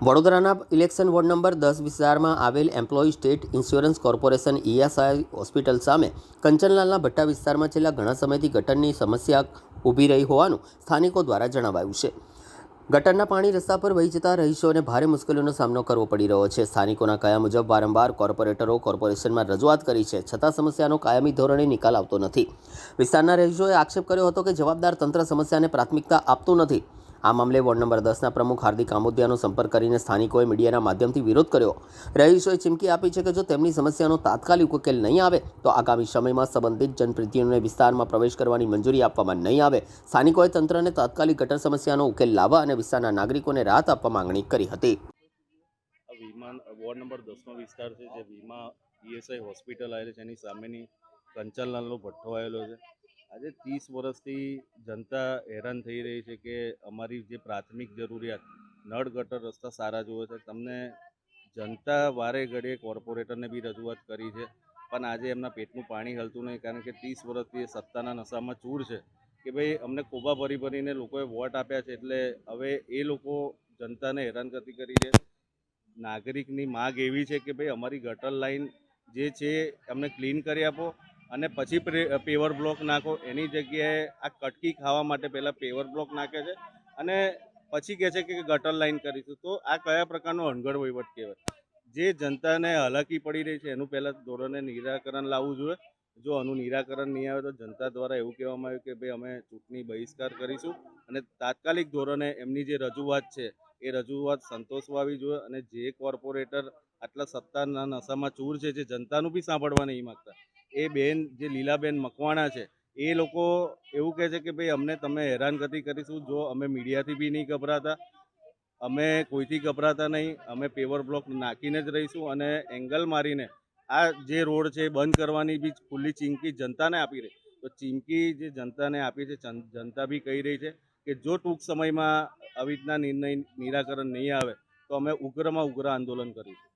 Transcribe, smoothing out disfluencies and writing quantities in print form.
વડોદરાના election ward number 10 વિસ્તારમાં આવેલ employee state insurance corporation ESI hospital સામે કંચનલાલના ભટ્ટા વિસ્તારમાં છેલ્લા ઘણા સમયથી ગટરની સમસ્યા ઊભી રહી હોવાનું સ્થાનિકો દ્વારા જણાવાયું છે। ગટરના પાણી રસ્તા પર વહી જતા રહીશોને ભારે મુશ્કેલીઓનો સામનો કરવો પડી રહ્યો છે। સ્થાનિકોના કયા મુજબ વારંવાર કોર્પોરેશનમાં રજૂઆત કરી છે, છતાં સમસ્યાનો કાયમી ધોરણે નિકાલ આવતો નથી। વિસ્તારના રહીશોએ આક્ષેપ કર્યો હતો કે જવાબદાર તંત્ર સમસ્યાને પ્રાથમિકતા આપતું નથી। આ મામલે વોર્ડ નંબર 10ના પ્રમુખ હાર્દિક આમોદિયાનો સંપર્ક કરીને સ્થાનિકોએ મીડિયાના માધ્યમથી વિરોધ કર્યો। રહીશોએ ચીમકી આપી છે કે જો તેમની સમસ્યાનો તાત્કાલિક ઉકેલ નહીં આવે તો આગામી સમયમાં સંબંધિત જનપ્રતિનિધિઓને વિસ્તારમાં પ્રવેશ કરવાની મંજૂરી આપવામાં નહીં આવે। સ્થાનિકોએ તંત્રને તાત્કાલિક ગટર સમસ્યાનો ઉકેલ લાવવા અને વિસ્તારના નાગરિકોને રાહત આપવા માંગણી કરી હતી। વોર્ડ નંબર 10નો વિસ્તાર છે, જે વીમા ઈએસઆઈ હોસ્પિટલ આવેલી છે, એની સામેની કંચનલાલનો ભઠ્ઠો આવેલો છે। આજે 30 વર્ષથી જનતા હેરાન થઈ રહી છે કે અમારી જે પ્રાથમિક જરૂરિયાત નળ ગટર રસ્તા સારા જોવે છે। તમને જનતા વારે ઘડીએ કોર્પોરેટરને બી રજૂઆત કરી છે, પણ આજે એમના પેટનું પાણી હલતું નહીં, કારણ કે 30 વર્ષથી સત્તાના નશામાં ચૂર છે કે ભાઈ અમને કોબા ભરીને લોકોએ વોટ આપ્યા છે, એટલે હવે એ લોકો જનતાને હેરાનગતિ કરી છે। નાગરિકની માગ એવી છે કે ભાઈ અમારી ગટર લાઈન જે છે અમને ક્લીન કરી આપો અને પછી પેવર બ્લોક નાખો। એની જગ્યાએ આ કટકી ખાવા માટે પહેલાં પેવર બ્લોક નાખે છે અને પછી કહે છે કે ગટર લાઈન કરીશું। તો આ કયા પ્રકારનો અણઘડ વહીવટ કહેવાય? જે જનતાને હાલાકી પડી રહી છે એનું પહેલાં ધોરણે નિરાકરણ લાવવું જોઈએ। જો આનું નિરાકરણ નહીં આવે તો જનતા દ્વારા એવું કહેવામાં આવ્યું કે ભાઈ અમે ચૂંટણી બહિષ્કાર કરીશું અને તાત્કાલિક ધોરણે એમની જે રજૂઆત છે એ રજૂઆત સંતોષવાવી જોઈએ। અને જે કોર્પોરેટર આટલા સત્તાના નશામાં ચૂર છે, જે જનતાનું બી સાંભળવા નહીં માગતા, એ બેન જે લીલાબેન મકવાણા છે, એ લોકો એવું કહે છે કે ભાઈ અમને તમે હેરાનગતિ કરીશું। જો અમે મીડિયાથી બી નહીં ગભરાતા, અમે કોઈથી ગભરાતા નહીં, અમે પેવર બ્લોક નાખીને જ રહીશું અને એંગલ મારીને આ જે રોડ છે એ બંધ કરવાની બી ખુલ્લી ચીમકી જનતાને આપી રહી। તો ચીમકી જે જનતાને આપી છે, જનતા બી કહી રહી છે કે જો ટૂંક સમયમાં આવી રીતના નિરાકરણ નહીં આવે તો અમે ઉગ્રમાં ઉગ્ર આંદોલન કરીશું।